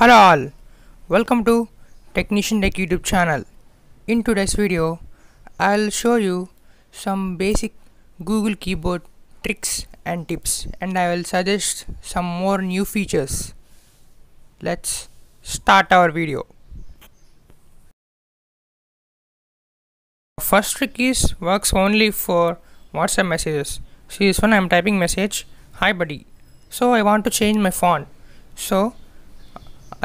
Hello all, welcome to Technician Tech YouTube channel. In today's video, I'll show you some basic Google keyboard tricks and tips, and I will suggest some more new features. Let's start our video. First trick is works only for WhatsApp messages. See this one, I'm typing message, hi buddy. So I want to change my font. So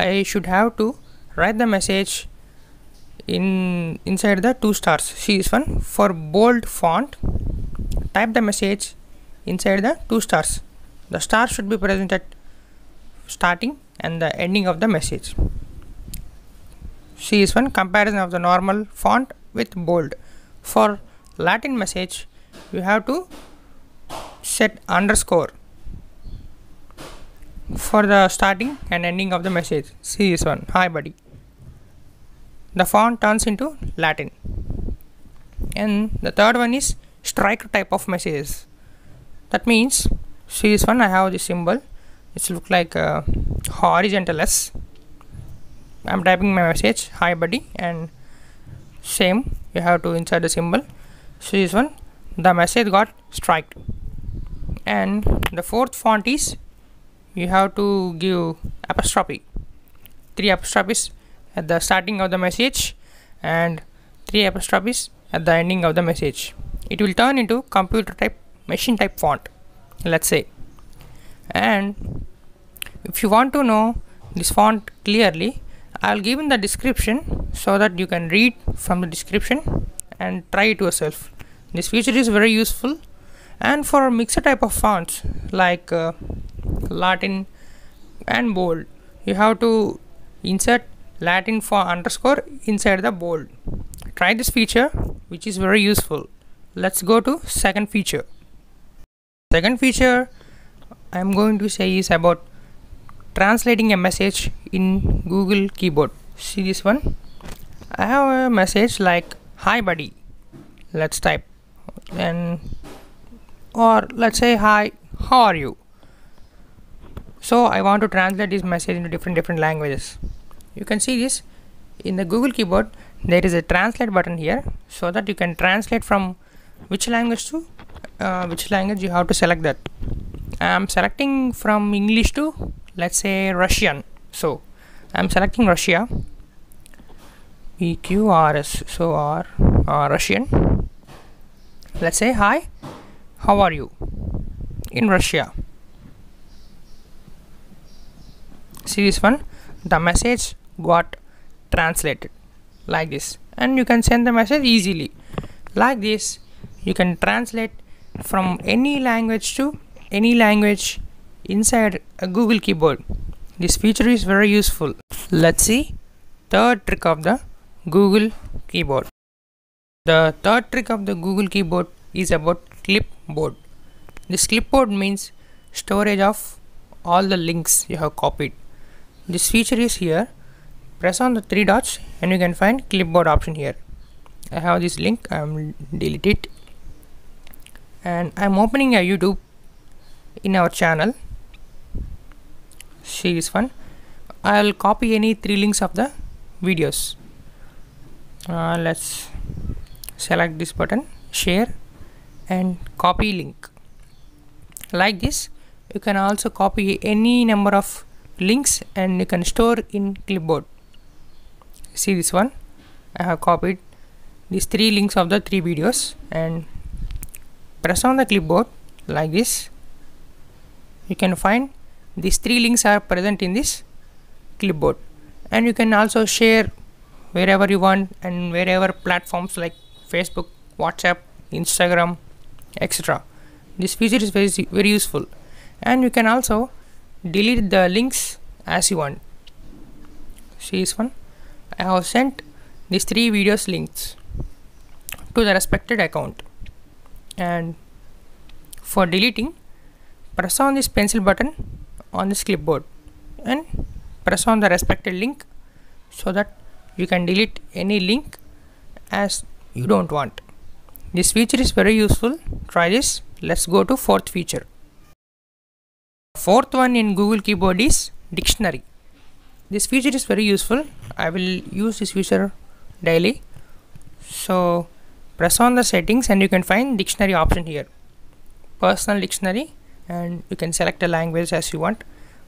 I should have to write the message inside the 2 stars. See this one, for bold font, type the message inside the 2 stars. The star should be present at starting and the ending of the message. See this one, comparison of the normal font with bold. For Latin message, you have to set underscore for the starting and ending of the message. See this one, hi buddy. The font turns into Latin. And the third one is striker type of messages. That means, see this one, I have this symbol. It's look like a horizontal S. I'm typing my message, hi buddy, and same you have to insert the symbol. See this one, the message got striked. And the fourth font is, you have to give apostrophe, 3 apostrophes at the starting of the message and 3 apostrophes at the ending of the message. It will turn into computer type, machine type font, let's say. And if you want to know this font clearly, I'll give in the description so that you can read from the description and try it yourself. This feature is very useful, and for mixed type of fonts like Latin and bold, you have to insert Latin for underscore inside the bold. Try this feature, which is very useful. Let's go to second feature. Second feature I'm going to say is about translating a message in Google keyboard. See this one, I have a message like hi buddy. Let's type, and or let's say hi, how are you? So I want to translate this message into different languages. You can see this in the Google keyboard. There is a translate button here, so that you can translate from which language to which language. You have to select that. I am selecting from English to, let's say, Russian. So I am selecting Russia, EQRS, so R Russian. Let's say hi, how are you, in Russia. See this one, the message got translated like this, and you can send the message easily. Like this, you can translate from any language to any language inside a Google keyboard. This feature is very useful. Let's see third trick of the Google keyboard. The third trick of the Google keyboard is about clipboard. This clipboard means storage of all the links you have copied. This feature is here. Press on the 3 dots and you can find clipboard option here. I have this link, I'm delete it, and I'm opening a YouTube in our channel. See this one, I'll copy any 3 links of the videos. Let's select this button, share, and copy link. Like this, you can also copy any number of links and you can store in clipboard. See this one, I have copied these 3 links of the 3 videos and press on the clipboard like this. You can find these 3 links are present in this clipboard, and you can also share wherever you want and wherever platforms like Facebook, WhatsApp, Instagram, etc. This feature is very useful, and you can also delete the links as you want. See this one, I have sent these 3 videos links to the respected account, and for deleting, press on this pencil button on this clipboard and press on the respected link so that you can delete any link as you don't want. This feature is very useful. Try this. Let's go to fourth feature. Fourth one in Google keyboard is dictionary. this feature is very useful. I will use this feature daily. So press on the settings and you can find dictionary option here, personal dictionary, and you can select a language as you want.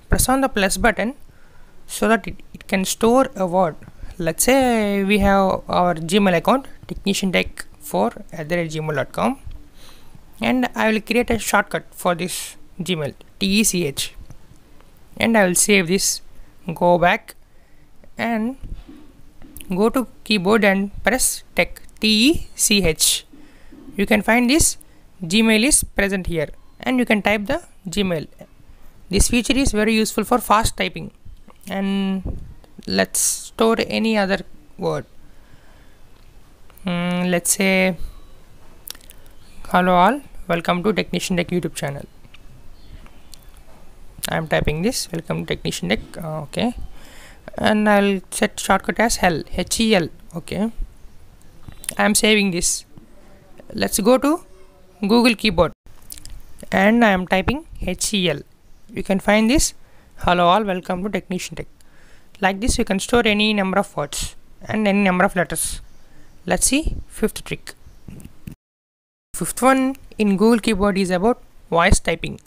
Press on the plus button so that it can store a word. Let's say we have our Gmail account, techniciantech4@gmail.com, and I will create a shortcut for this Gmail, TECH, and I will save this. Go back and go to keyboard and press TECH. You can find this Gmail is present here, and you can type the Gmail. This feature is very useful for fast typing. And let's store any other word. Let's say hello all, welcome to Technician Tech YouTube channel. I am typing this, welcome to Technician Tech. Okay, and I'll set shortcut as HEL. Okay, I am saving this. Let's go to Google keyboard and I am typing HEL. You can find this, hello all, welcome to Technician Tech. Like this you can store any number of words and any number of letters. Let's see fifth trick. Fifth one in Google keyboard is about voice typing.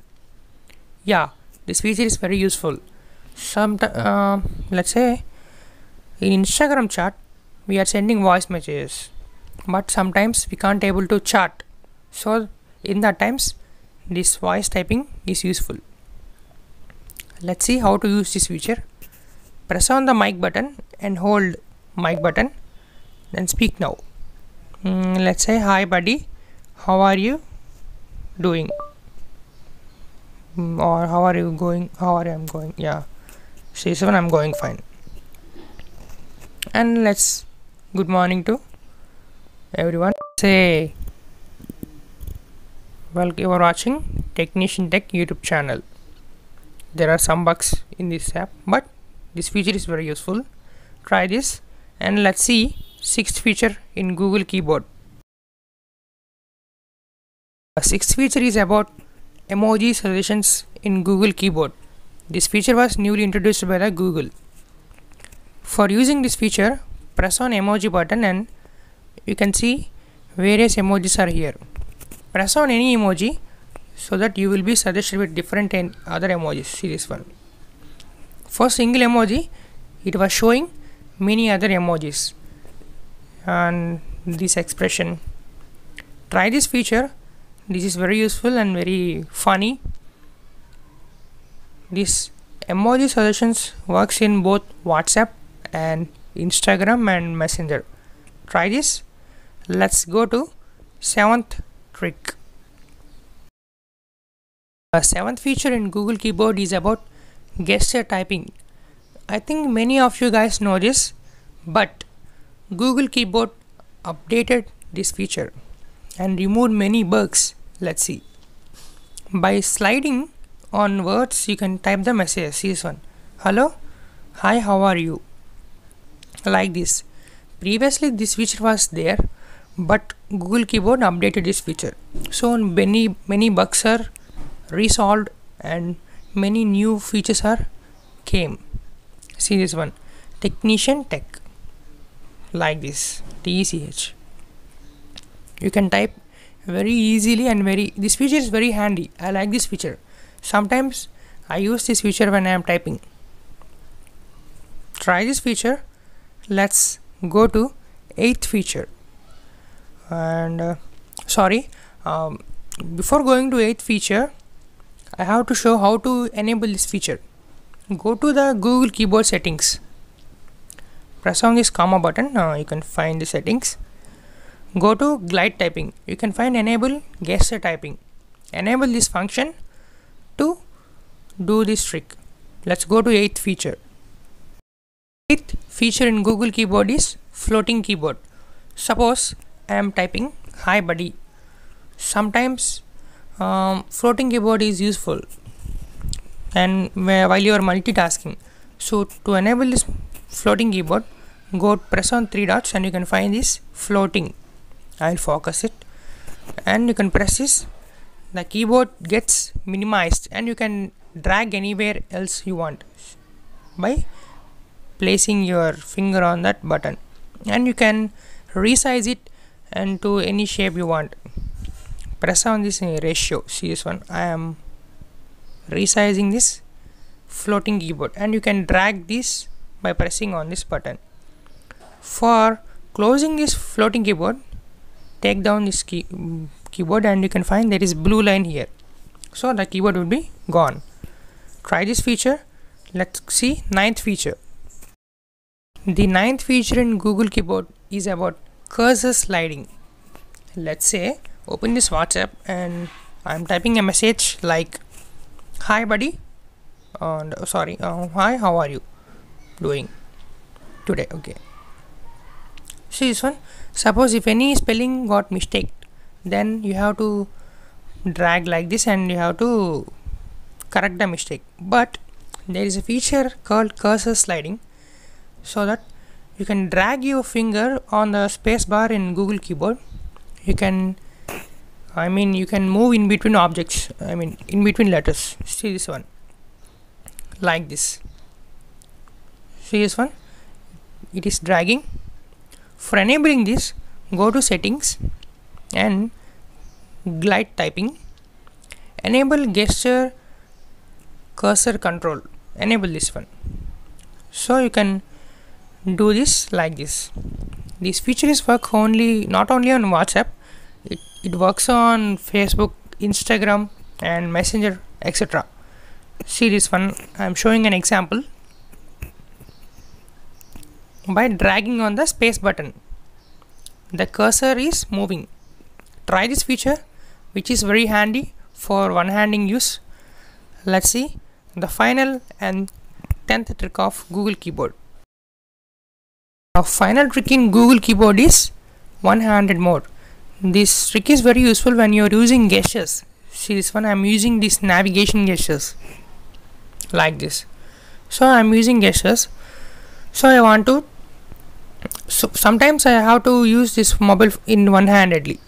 Yeah, this feature is very useful. Let's say in Instagram chat we are sending voice messages, but sometimes we can't able to chat. So in that times this voice typing is useful. Let's see how to use this feature. Press on the mic button and hold mic button, then speak now. Let's say hi buddy, how are you doing, or how are you going, I'm going. Yeah, C7, I'm going fine. And let's good morning to everyone. Say well, you are watching Technician Tech YouTube channel. There are some bugs in this app, but this feature is very useful. Try this and let's see sixth feature in Google keyboard. The sixth feature is about emoji suggestions in Google keyboard. This feature was newly introduced by the Google. For using this feature, press on emoji button and you can see various emojis are here. Press on any emoji so that you will be suggested with different and other emojis. See this one. For single emoji, it was showing many other emojis and this expression. Try this feature. This is very useful and very funny. This emoji suggestions works in both WhatsApp and Instagram and Messenger. Try this. Let's go to seventh trick. The seventh feature in Google keyboard is about gesture typing. I think many of you guys know this, but Google keyboard updated this feature and removed many bugs. Let's see. By sliding on words you can type the message. See this one, hello, hi, how are you, like this. Previously this feature was there, but Google keyboard updated this feature, so many bugs are resolved and many new features are came. See this one, Technician Tech, like this, TECH. You can type very easily and this feature is very handy. I like this feature. Sometimes I use this feature when I am typing. Try this feature. Let's go to eighth feature. And before going to eighth feature, I have to show how to enable this feature. Go to the Google keyboard settings. Press on this comma button. You can find the settings. Go to glide typing. You can find enable gesture typing. Enable this function to do this trick. Let's go to eighth feature. Eighth feature in Google keyboard is floating keyboard. Suppose I am typing hi buddy. Sometimes floating keyboard is useful and while you are multitasking. So to enable this floating keyboard, go press on three dots and you can find this floating. I'll focus it and you can press this. The keyboard gets minimized and you can drag anywhere else you want by placing your finger on that button, and you can resize it into any shape you want. Press on this ratio. See this one, I am resizing this floating keyboard, and you can drag this by pressing on this button. For closing this floating keyboard, take down this keyboard, and you can find there is blue line here, so the keyboard will be gone. Try this feature. Let's see ninth feature. The ninth feature in Google Keyboard is about cursor sliding. Let's say open this WhatsApp and I'm typing a message like, "Hi buddy," and hi, how are you doing today? Okay, see this one. Suppose if any spelling got mistake, then you have to drag like this and you have to correct the mistake. But there is a feature called cursor sliding, so that you can drag your finger on the space bar in Google Keyboard. You can move in between objects, in between letters. See this one, like this. See this one, it is dragging. For enabling this, go to settings and glide typing. Enable gesture cursor control. Enable this one, so you can do this like this. These features work not only on WhatsApp, it works on Facebook, Instagram and Messenger, etc. See this one, I am showing an example. By dragging on the space button, the cursor is moving. Try this feature, which is very handy for one-handing use. Let's see the final and 10th trick of Google Keyboard. The final trick in Google Keyboard is one-handed mode. This trick is very useful when you are using gestures. See this one, I am using these navigation gestures like this. So I am using gestures. So I want to. So sometimes I have to use this mobile in one-handedly.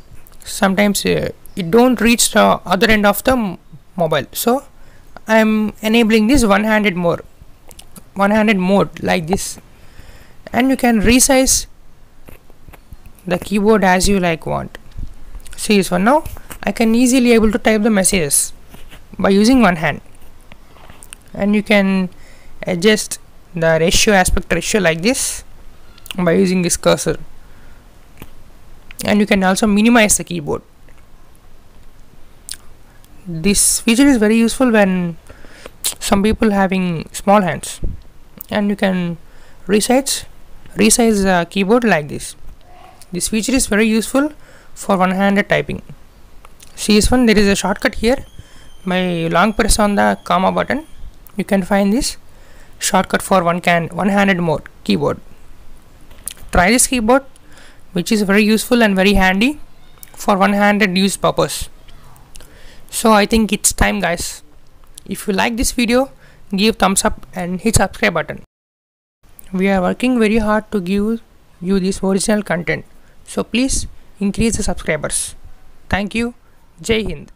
Sometimes it don't reach the other end of the mobile. So I am enabling this one-handed mode like this, and you can resize the keyboard as you want. See this one, now I can easily able to type the messages by using one hand, and you can adjust the aspect ratio like this by using this cursor, and you can also minimize the keyboard. This feature is very useful when some people having small hands, and you can resize the keyboard like this. This feature is very useful for one-handed typing. See this one, there is a shortcut here. By long press on the comma button, you can find this shortcut for one-handed mode keyboard. Try this keyboard, which is very useful and very handy for one-handed use purpose. So I think it's time, guys. If you like this video, give thumbs up and hit subscribe button. We are working very hard to give you this original content, so please increase the subscribers. Thank you. Jai Hind.